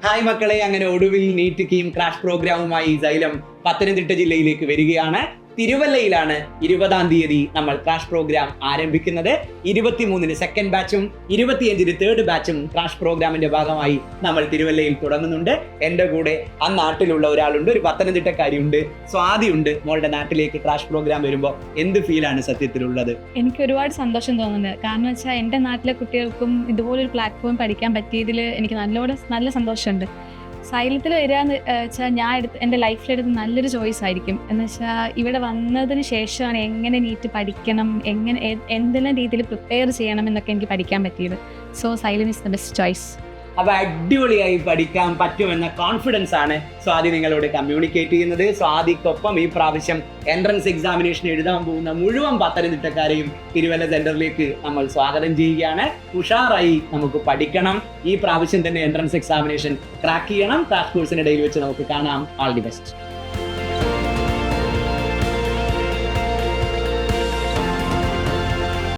Hi മക്കളെ, അങ്ങനെ ഒടുവിൽ നീറ്റ് കീം ക്രാഷ് പ്രോഗ്രാമുമായി സൈലം പത്തനംതിട്ട ജില്ലയിലേക്ക് വരികയാണ്. തിരുവല്ലയിലാണ് 20-ാം തീയതി നമ്മൾ ക്രാഷ് പ്രോഗ്രാം ആരംഭിക്കുന്നത്. 23-ന് സെക്കൻഡ് ബാച്ചും 25-ന് തേർഡ് ബാച്ചും ക്രാഷ് പ്രോഗ്രാമിന്റെ ഭാഗമായി നമ്മൾ തിരുവല്ലയിൽ തുടങ്ങുന്നുണ്ട്. എൻ്റെ കൂടെ ആ നാട്ടിലുള്ള ഒരാളുണ്ട്, ഒരു പത്തനംതിട്ടക്കാരിയുണ്ട്, സ്വാതിയുണ്ട്. മോളുടെ നാട്ടിലേക്ക് ക്രാഷ് പ്രോഗ്രാം വരുമ്പോൾ എന്ത് ഫീലാണ് സത്യത്തിലുള്ളത്? എനിക്ക് ഒരുപാട് സന്തോഷം തോന്നുന്നുണ്ട്. കാരണം വെച്ചാൽ എൻ്റെ നാട്ടിലെ കുട്ടികൾക്കും ഇതുപോലൊരു പ്ലാറ്റ്ഫോം പഠിക്കാൻ പറ്റിയതിൽ എനിക്ക് നല്ല സന്തോഷമുണ്ട്. സൈലത്തിൽ വരിക എന്ന് വെച്ചാൽ എൻ്റെ ലൈഫിലെടുത്ത് നല്ലൊരു ചോയ്സ് ആയിരിക്കും. എന്ന് വെച്ചാൽ ഇവിടെ വന്നതിന് ശേഷമാണ് എങ്ങനെ നീറ്റ് പഠിക്കണം, എന്തെല്ലാം രീതിയിൽ പ്രിപ്പയർ ചെയ്യണം എന്നൊക്കെ എനിക്ക് പഠിക്കാൻ പറ്റിയത്. So xylem is the best choice. അപ്പൊ അടിപൊളിയായി പഠിക്കാൻ പറ്റുമെന്ന കോൺഫിഡൻസ് ആണ് സ്വാതി നിങ്ങളോട് കമ്മ്യൂണിക്കേറ്റ് ചെയ്യുന്നത്. സ്വാതിക്കൊപ്പം ഈ പ്രാവശ്യം എൻട്രൻസ് എക്സാമിനേഷൻ എഴുതാൻ പോകുന്ന മുഴുവൻ പത്തനംതിട്ടക്കാരെയും തിരുവല്ല സെന്ററിലേക്ക് നമ്മൾ സ്വാഗതം ചെയ്യുകയാണ്. ഉഷാറായി നമുക്ക് പഠിക്കണം. ഈ പ്രാവശ്യം തന്നെ എൻട്രൻസ് എക്സാമിനേഷൻ ക്രാക്ക് ചെയ്യണം. ക്രാഷ് കോഴ്സിനിടയിൽ വെച്ച് നമുക്ക് കാണാം. All the best.